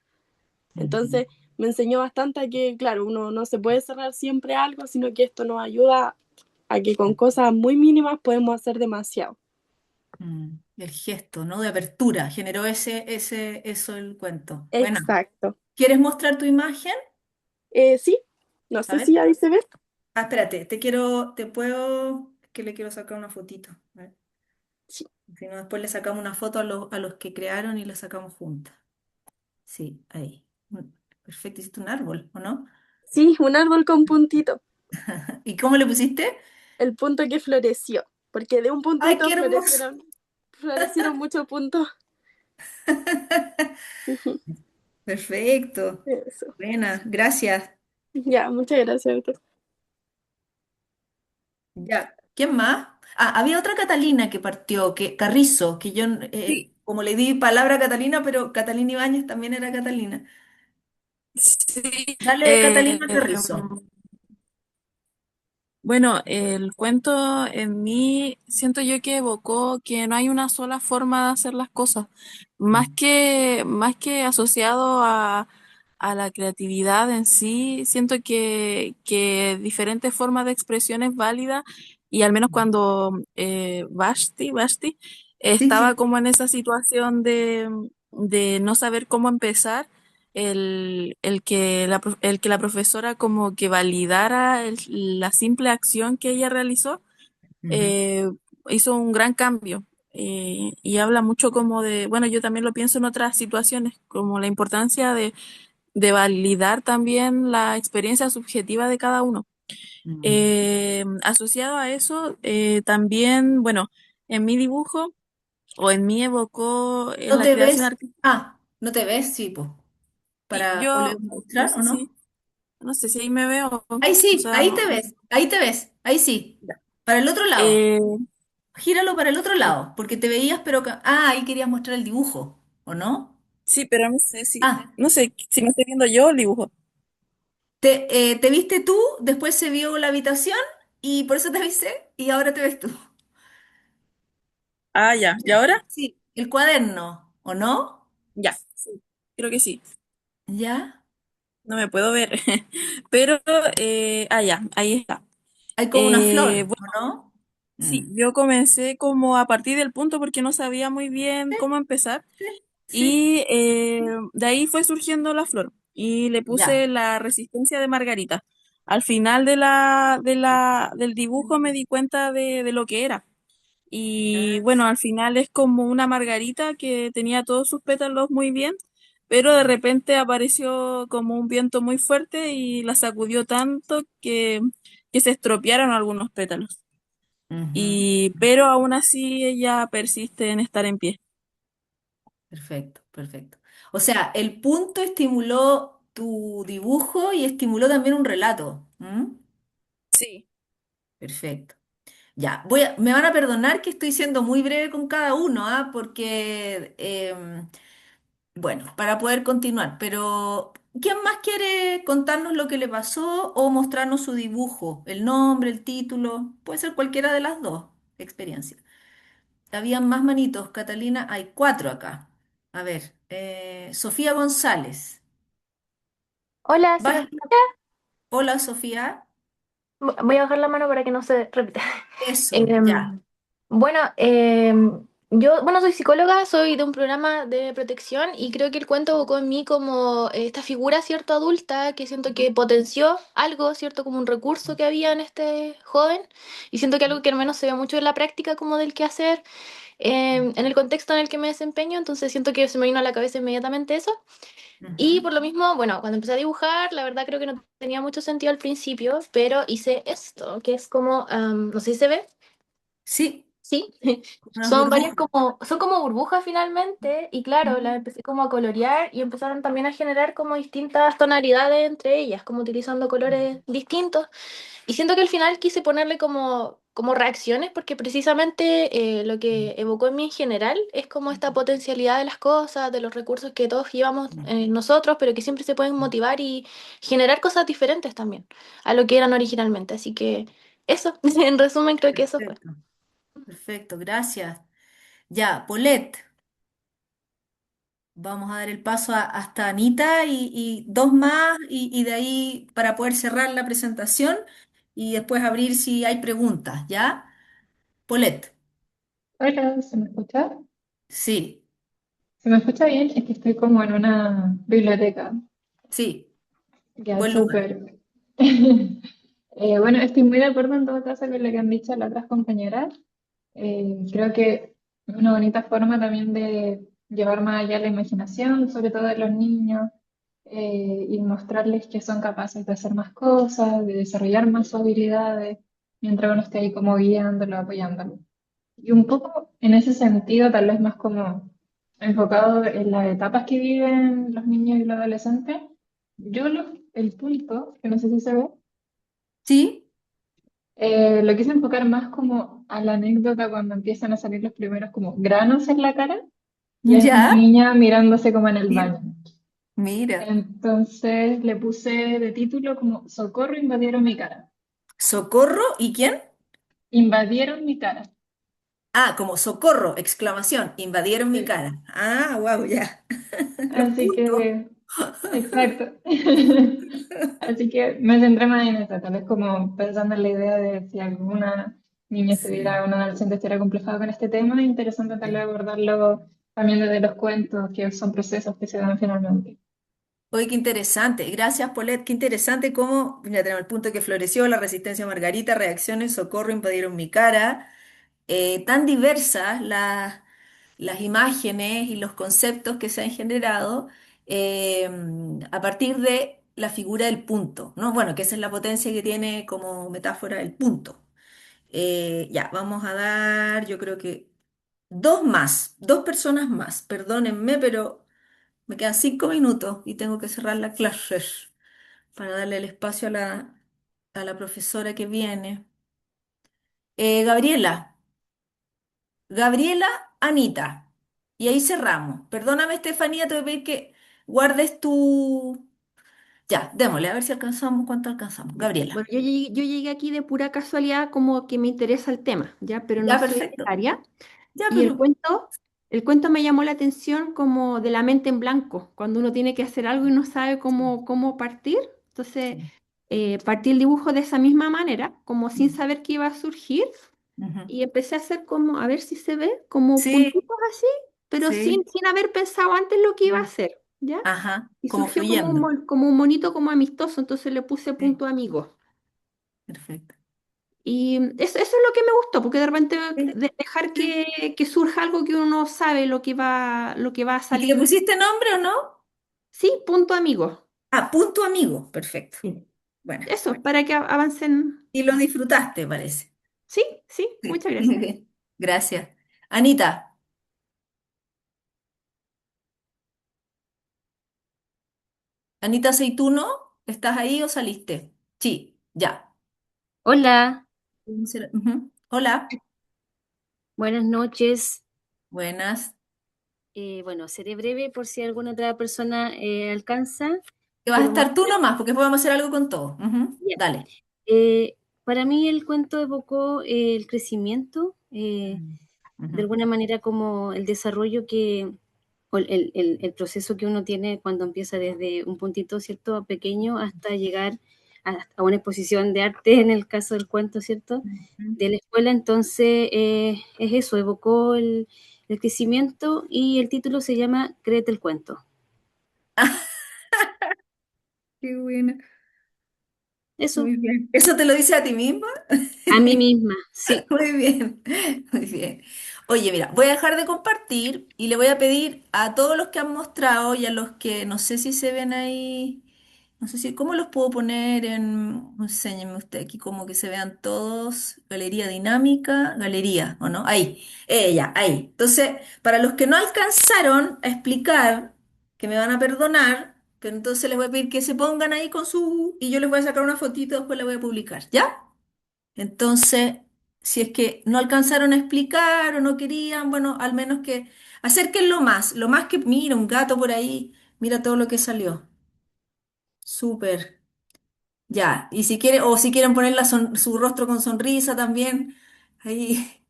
mm, Entonces, me enseñó bastante a que, claro, uno no se puede cerrar siempre a algo, sino que esto nos ayuda a que con cosas muy mínimas podemos hacer demasiado. El gesto, ¿no? De apertura, generó eso el cuento. Bueno, Exacto. ¿quieres mostrar tu imagen? Sí, no A sé ver. si ahí se ve. Ah, espérate, te puedo, que le quiero sacar una fotito. A ver. Sí, Si no, después le sacamos una foto a los que crearon y la sacamos juntas. Sí, ahí. Perfecto, hiciste un árbol, ¿o no? sí, un árbol con puntito, ¿Y cómo le pusiste? el punto que floreció, porque de un ¡Ay, puntito qué hermoso! florecieron muchos puntos. Ujú, Perfecto. eso. Buena, gracias. Ya, muchas gracias. Ya. ¿Quién más? Ah, había otra Catalina que partió, que Carrizo, que yo, Sí, como le di palabra a Catalina, pero Catalina Ibáñez también era Catalina. sí. Dale, Catalina eh, Carrizo. bueno, el cuento en mí siento yo que evocó que no hay una sola forma de hacer las cosas, más que asociado a la creatividad en sí, siento que diferentes formas de expresión es válida y al menos cuando Vashti Sí, estaba sí. como en esa situación de no saber cómo empezar, el que la profesora como que validara la simple acción que ella realizó, Ujú, eh, hizo un gran cambio. Y habla mucho como de, bueno, yo también lo pienso en otras situaciones, como la importancia de validar también la experiencia subjetiva de cada uno. mm. Asociado a eso, también, bueno, en mi dibujo o en mí evocó ¿No la te creación ves? artística. Ah, ¿no te ves? Sí, pues. Y ¿O le yo, voy a no mostrar o sé si, no? no sé si ahí me veo, Ahí o sí, sea, ahí no, te no. ves, ahí te ves, ahí sí. Ya. Para el otro lado. Eh, Gíralo para el otro y- lado, porque te veías, pero... Ah, ahí querías mostrar el dibujo, ¿o no? sí, pero Ah, no sé si me estoy viendo yo o el dibujo. te viste tú, después se vio la habitación y por eso te avisé y ahora te ves tú. Ah, ya. ¿Y Ya. ahora? Sí, el cuaderno, ¿o no? Ya. Sí, creo que sí. Ya. No me puedo ver. Pero, ya, ahí está. Hay como una flor, Bueno, ¿o no? sí, Mm. yo comencé como a partir del punto porque no sabía muy bien Sí, cómo empezar. sí, sí. Y de ahí fue surgiendo la flor. Y le puse Ya. la resistencia de Margarita. Al final del dibujo me di cuenta de lo que era. Y Ah, bueno, al final es como una margarita que tenía todos sus pétalos muy bien, pero de repente apareció como un viento muy fuerte y la sacudió tanto que se estropearon algunos pétalos. ujú. Pero aún así ella persiste en estar en pie. Perfecto, perfecto. O sea, el punto estimuló tu dibujo y estimuló también un relato. ¿M? Sí. Perfecto. Ya, me van a perdonar que estoy siendo muy breve con cada uno, ¿ah? Porque, bueno, para poder continuar, pero ¿quién más quiere contarnos lo que le pasó o mostrarnos su dibujo? El nombre, el título, puede ser cualquiera de las dos experiencias. Habían más manitos, Catalina, hay cuatro acá. A ver, Sofía González. Hola, ¿se me ¿Vas? escucha? Hola, Sofía. Voy a bajar la mano para que no se repita. Eso, ya. Em, bueno, yo, bueno, soy psicóloga, soy de un programa de protección y creo que el cuento evocó en mí como esta figura, ¿cierto? Adulta, que siento que potenció algo, ¿cierto? Como un recurso que había en este joven y siento que algo que al menos se ve mucho en la práctica como del quehacer, en el contexto en el que me desempeño, entonces siento que se me vino a la cabeza inmediatamente eso. Y Ujú. por lo mismo, bueno, cuando empecé a dibujar, la verdad creo que no tenía mucho sentido al principio, pero hice esto, que es como, no sé si se ve. Sí, Sí, Unas burbujas. son como burbujas finalmente, y claro, las empecé como a colorear y empezaron también a generar como distintas tonalidades entre ellas, como utilizando colores distintos. Y siento que al final quise ponerle como reacciones, porque precisamente lo que evocó en mí en general es como esta potencialidad de las cosas, de los recursos que todos llevamos nosotros, pero que siempre se pueden motivar y generar cosas diferentes también a lo que eran originalmente. Así que eso, en resumen, creo que eso fue. Perfecto, perfecto, gracias. Ya, Paulette, vamos a dar el paso hasta Anita y dos más y de ahí para poder cerrar la presentación y después abrir si hay preguntas, ¿ya? Paulette, Hola, ¿se me escucha? sí, ¿Se me escucha bien? Es que estoy como en una biblioteca. sí, Ya, buen lugar. súper. Bueno, estoy muy de acuerdo en todo caso con lo que han dicho las otras compañeras. Creo que es una bonita forma también de llevar más allá la imaginación, sobre todo de los niños, y mostrarles que son capaces de hacer más cosas, de desarrollar más sus habilidades, mientras uno esté ahí como guiándolo, apoyándolo. Y un poco en ese sentido, tal vez más como enfocado en las etapas que viven los niños y los adolescentes, el punto, que no sé si se ve, ¿Sí? lo quise enfocar más como a la anécdota cuando empiezan a salir los primeros como granos en la cara y es una ¿Ya? niña mirándose como en el Mira, baño. mira. Entonces le puse de título como Socorro, invadieron mi cara. ¿Socorro y quién? Invadieron mi cara. Ah, como socorro, exclamación, invadieron mi Sí. cara. Ah, wow, ya. Los Así puntos. que exacto. Así que me centré más en eso, tal vez como pensando en la idea de si alguna niña Sí. estuviera, un adolescente estuviera complejado con este tema, es interesante tal vez Sí. abordarlo también desde los cuentos, que son procesos que se dan finalmente. Oye, qué interesante. Gracias, Paulette. Qué interesante cómo, ya tenemos el punto que floreció, la resistencia Margarita, reacciones, socorro, invadieron mi cara. Tan diversas las imágenes y los conceptos que se han generado eh, a partir de la figura del punto, ¿no? Bueno, que esa es la potencia que tiene como metáfora el punto. Ya, vamos a dar, yo creo que dos más, dos personas más. Perdónenme, pero me quedan 5 minutos y tengo que cerrar la clase para darle el espacio a la profesora que viene. Gabriela, Gabriela, Anita. Y ahí cerramos. Perdóname, Estefanía, te voy a pedir que guardes tu... Ya, démosle, a ver si alcanzamos, cuánto alcanzamos. Gabriela. Bueno, yo llegué aquí de pura casualidad como que me interesa el tema, ¿ya? Pero no Ya, soy del perfecto. área. Ya, Y pero... el cuento me llamó la atención como de la mente en blanco, cuando uno tiene que hacer algo y no sabe cómo partir. Entonces, Sí. partí el dibujo de esa misma manera, como sin Mm. saber qué iba a surgir, Ujú. y empecé a hacer como, a ver si se ve, como Sí, puntitos así, pero sí. sin haber pensado antes lo que iba a hacer, ¿ya? Ajá, Y como surgió como fluyendo. como un monito como amistoso, entonces le puse Sí, punto amigo. perfecto. Y eso es lo que me gustó, porque de repente Sí, dejar sí. que surja algo que uno no sabe lo que va a ¿Y le salir. pusiste nombre o no? Sí, punto amigo. Ah, punto amigo. Perfecto. Sí. Bueno, Eso, bueno. para que avancen. Y lo disfrutaste, parece. Sí, sí, Sí, muchas muy gracias. bien. Gracias. Anita, Anita Aceituno, ¿estás ahí o saliste? Sí, ya. Hola, Ujú. Hola, buenas noches. buenas. Bueno, seré breve por si alguna otra persona alcanza. Que vas a Quiero estar tú mostrar. nomás, porque después vamos a hacer algo con todo. Ujú. Ya. Dale. Para mí el cuento evocó el crecimiento, Mm. de Ujú. alguna manera como el desarrollo o el proceso que uno tiene cuando empieza desde un puntito, ¿cierto?, pequeño hasta llegar a una exposición de arte, en el caso del cuento, ¿cierto?, Ujú. de la escuela. Entonces, es eso, evocó el crecimiento y el título se llama Créete el cuento. Qué buena. Eso, Muy bien. ¿Eso te lo dice a ti misma? a mí misma, sí. Muy bien, muy bien. Oye, mira, voy a dejar de compartir y le voy a pedir a todos los que han mostrado y a los que no sé si se ven ahí No sé si, ¿cómo los puedo poner en, enséñeme usted aquí, como que se vean todos, galería dinámica, galería, ¿o no? Ahí, ella, ahí. Entonces, para los que no alcanzaron a explicar, que me van a perdonar, pero entonces les voy a pedir que se pongan ahí con su, y yo les voy a sacar una fotito, después la voy a publicar, ¿ya? Entonces, si es que no alcanzaron a explicar o no querían, bueno, al menos que acérquenlo más, lo más que, mira, un gato por ahí, mira todo lo que salió. Súper. Ya, y si quiere, o si quieren poner su rostro con sonrisa también, ahí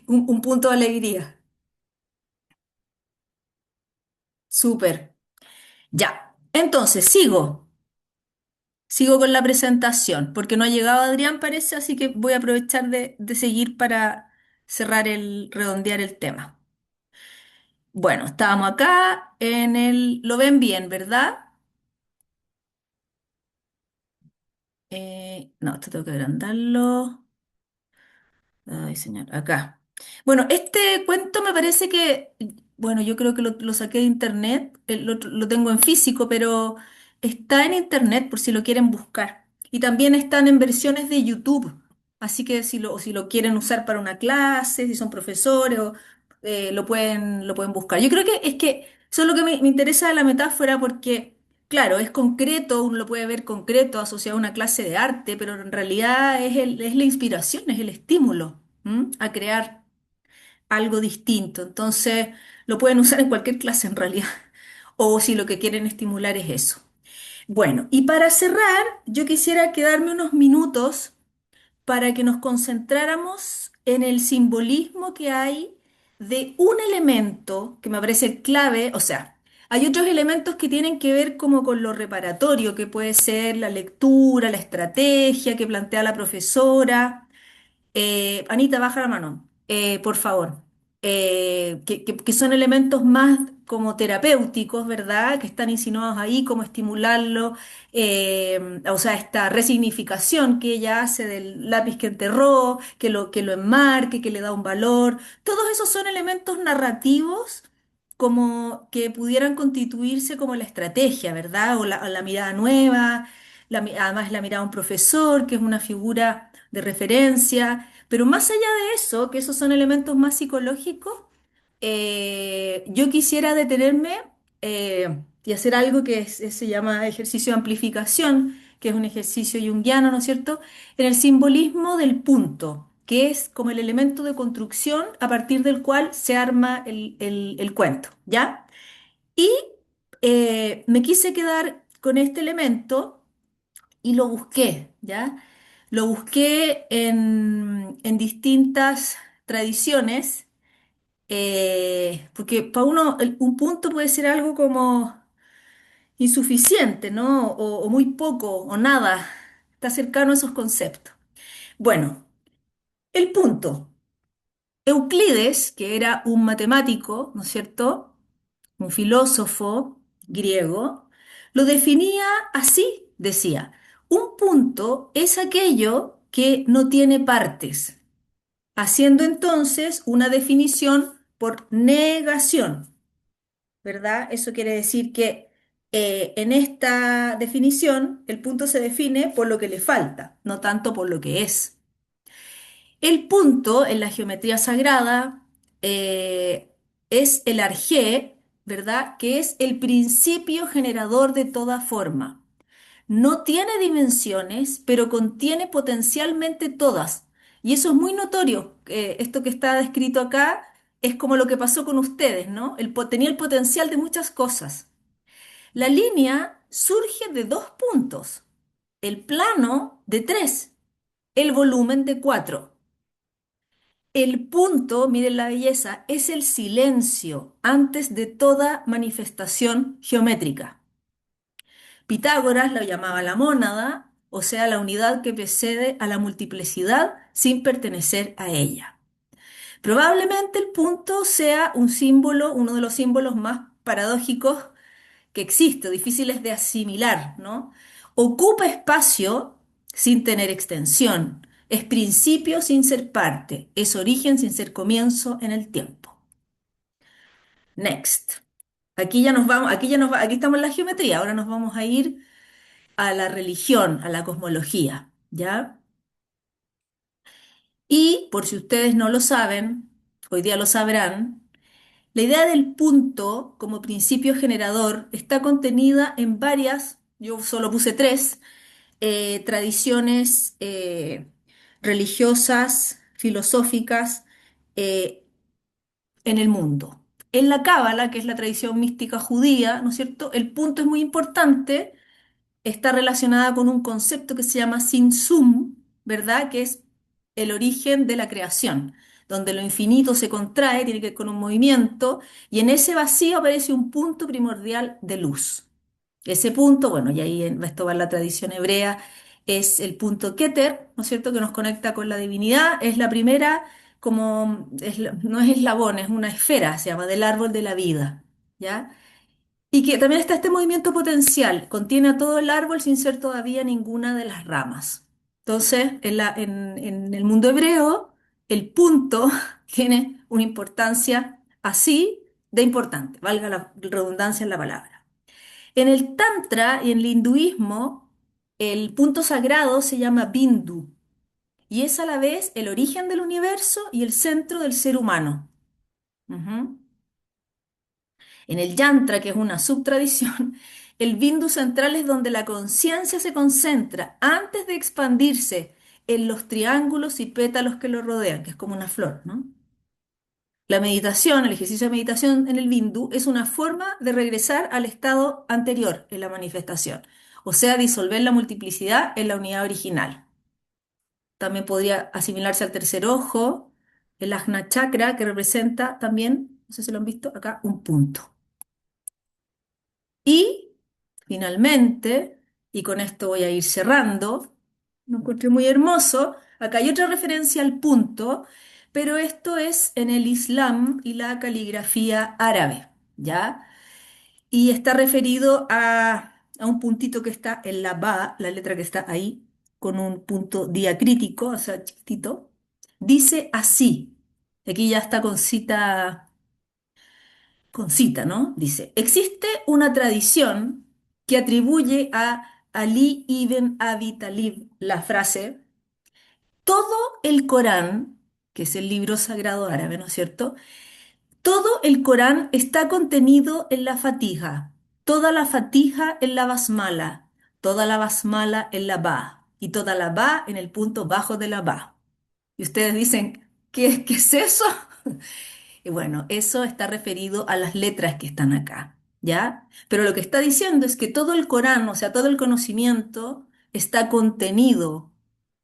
un punto de alegría. Súper. Ya. Entonces, sigo con la presentación, porque no ha llegado Adrián, parece, así que voy a aprovechar de seguir para redondear el tema. Bueno, estábamos acá lo ven bien, ¿verdad? No, esto tengo que agrandarlo. Ay, señor, acá. Bueno, este cuento me parece que, bueno, yo creo que lo saqué de internet, lo tengo en físico, pero está en internet por si lo quieren buscar. Y también están en versiones de YouTube, así que si lo quieren usar para una clase, si son profesores, lo pueden buscar. Yo creo que es que eso es lo que me interesa de la metáfora porque, claro, es concreto, uno lo puede ver concreto, asociado a una clase de arte, pero en realidad es la inspiración, es el estímulo, ¿m? A crear algo distinto. Entonces, lo pueden usar en cualquier clase en realidad, o si lo que quieren estimular es eso. Bueno, y para cerrar, yo quisiera quedarme unos minutos para que nos concentráramos en el simbolismo que hay de un elemento que me parece clave, o sea, hay otros elementos que tienen que ver como con lo reparatorio, que puede ser la lectura, la estrategia que plantea la profesora, Anita, baja la mano, por favor. Que son elementos más como terapéuticos, ¿verdad? Que están insinuados ahí, como estimularlo, o sea, esta resignificación que ella hace del lápiz que enterró, que lo enmarque, que le da un valor. Todos esos son elementos narrativos como que pudieran constituirse como la estrategia, ¿verdad? O la mirada nueva, además la mirada de un profesor, que es una figura de referencia, pero más allá de eso, que esos son elementos más psicológicos, yo quisiera detenerme y hacer algo se llama ejercicio de amplificación, que es un ejercicio junguiano, ¿no es cierto?, en el simbolismo del punto, que es como el elemento de construcción a partir del cual se arma el cuento, ¿ya? Y me quise quedar con este elemento y lo busqué, ¿ya? Lo busqué en distintas tradiciones, porque para uno un punto puede ser algo como insuficiente, ¿no? O muy poco, o nada. Está cercano a esos conceptos. Bueno, el punto. Euclides, que era un matemático, ¿no es cierto? Un filósofo griego, lo definía así, decía, un punto es aquello que no tiene partes, haciendo entonces una definición por negación, ¿verdad? Eso quiere decir que en esta definición el punto se define por lo que le falta, no tanto por lo que es. El punto en la geometría sagrada es el arjé, ¿verdad? Que es el principio generador de toda forma. No tiene dimensiones, pero contiene potencialmente todas. Y eso es muy notorio. Esto que está descrito acá es como lo que pasó con ustedes, ¿no? Tenía el potencial de muchas cosas. La línea surge de dos puntos, el plano de tres, el volumen de cuatro. El punto, miren la belleza, es el silencio antes de toda manifestación geométrica. Pitágoras lo llamaba la mónada, o sea, la unidad que precede a la multiplicidad sin pertenecer a ella. Probablemente el punto sea un símbolo, uno de los símbolos más paradójicos que existe, difíciles de asimilar, ¿no? Ocupa espacio sin tener extensión, es principio sin ser parte, es origen sin ser comienzo en el tiempo. Next. Aquí ya nos vamos, aquí estamos en la geometría, ahora nos vamos a ir a la religión, a la cosmología, ¿ya? Y por si ustedes no lo saben, hoy día lo sabrán, la idea del punto como principio generador está contenida en varias, yo solo puse tres, tradiciones religiosas, filosóficas eh, en el mundo. En la Cábala, que es la tradición mística judía, ¿no es cierto? El punto es muy importante, está relacionada con un concepto que se llama Sin-Sum, ¿verdad? Que es el origen de la creación, donde lo infinito se contrae, tiene que ver con un movimiento, y en ese vacío aparece un punto primordial de luz. Ese punto, bueno, y ahí esto va en la tradición hebrea, es el punto Keter, ¿no es cierto?, que nos conecta con la divinidad, es la primera, como, no es eslabón, es una esfera, se llama, del árbol de la vida, ¿ya? Y que también está este movimiento potencial, contiene a todo el árbol sin ser todavía ninguna de las ramas. Entonces, en el mundo hebreo, el punto tiene una importancia así de importante, valga la redundancia en la palabra. En el Tantra y en el hinduismo, el punto sagrado se llama Bindu y es a la vez el origen del universo y el centro del ser humano. Ujú. En el Yantra, que es una subtradición, el Bindu central es donde la conciencia se concentra antes de expandirse en los triángulos y pétalos que lo rodean, que es como una flor, ¿no? La meditación, el ejercicio de meditación en el Bindu es una forma de regresar al estado anterior en la manifestación, o sea, disolver la multiplicidad en la unidad original. También podría asimilarse al tercer ojo, el Ajna Chakra, que representa también, no sé si lo han visto acá, un punto. Y finalmente, y con esto voy a ir cerrando, lo encontré muy hermoso. Acá hay otra referencia al punto, pero esto es en el Islam y la caligrafía árabe, ¿ya? Y está referido a un puntito que está en la ba, la letra que está ahí, con un punto diacrítico, o sea, chiquitito. Dice así. Aquí ya está con cita, ¿no? Dice, existe una tradición que atribuye a Ali ibn Abi Talib la frase, todo el Corán, que es el libro sagrado árabe, ¿no es cierto? Todo el Corán está contenido en la Fatija, toda la Fatija en la Basmala, toda la Basmala en la Ba y toda la Ba en el punto bajo de la Ba. Y ustedes dicen, ¿qué es eso? Y bueno, eso está referido a las letras que están acá, ¿ya? Pero lo que está diciendo es que todo el Corán, o sea, todo el conocimiento, está contenido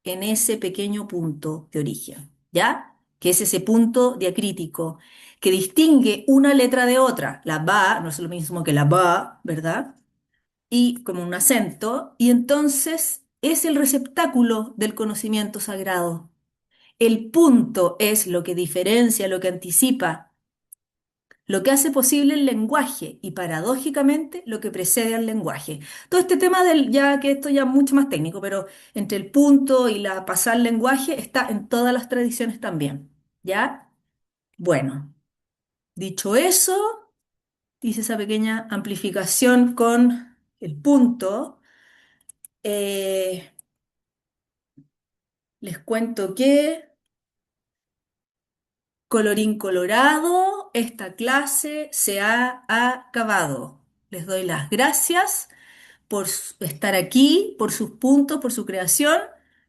en ese pequeño punto de origen, ¿ya? Que es ese punto diacrítico que distingue una letra de otra. La ba no es lo mismo que la ba, ¿verdad? Y como un acento, y entonces es el receptáculo del conocimiento sagrado. El punto es lo que diferencia, lo que anticipa, lo que hace posible el lenguaje y paradójicamente lo que precede al lenguaje. Todo este tema ya que esto ya es mucho más técnico, pero entre el punto y la pasar lenguaje está en todas las tradiciones también, ¿ya? Bueno, dicho eso, hice esa pequeña amplificación con el punto. eh, Les cuento que, colorín colorado, esta clase se ha acabado. Les doy las gracias por estar aquí, por sus puntos, por su creación.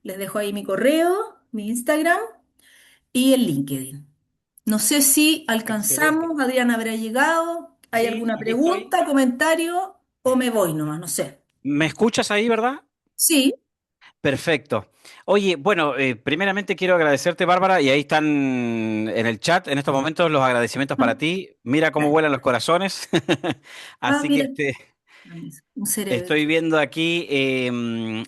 Les dejo ahí mi correo, mi Instagram y el LinkedIn. No sé si Excelente. alcanzamos, Adrián habrá llegado, ¿hay Sí, alguna aquí estoy. pregunta, comentario o me voy nomás? No sé. ¿Me escuchas ahí, verdad? Sí, Perfecto. Oye, bueno, primeramente quiero agradecerte, Bárbara, y ahí están en el chat en estos momentos los agradecimientos para ti. Mira cómo ya. vuelan los corazones. Así que Mira, un cerebro. estoy viendo aquí,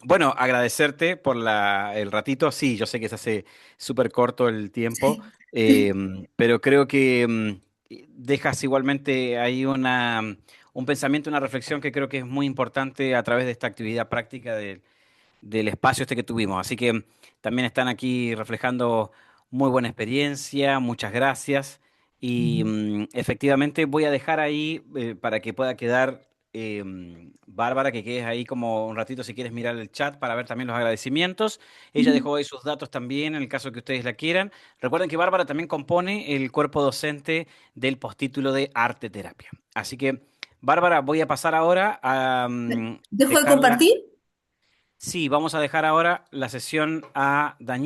bueno, agradecerte por el ratito. Sí, yo sé que se hace súper corto el tiempo, Sí. pero creo que dejas igualmente ahí un pensamiento, una reflexión que creo que es muy importante a través de esta actividad práctica del espacio este que tuvimos. Así que también están aquí reflejando muy buena experiencia, muchas gracias. Y efectivamente voy a dejar ahí para que pueda quedar Bárbara, que quedes ahí como un ratito si quieres mirar el chat para ver también los agradecimientos. Ella Ujú. dejó ahí sus datos también en el caso que ustedes la quieran. Recuerden que Bárbara también compone el cuerpo docente del postítulo de arte terapia. Así que, Bárbara, voy a pasar ahora a ¿Dejo de dejarla. compartir? Sí, vamos a dejar ahora la sesión a Daniel.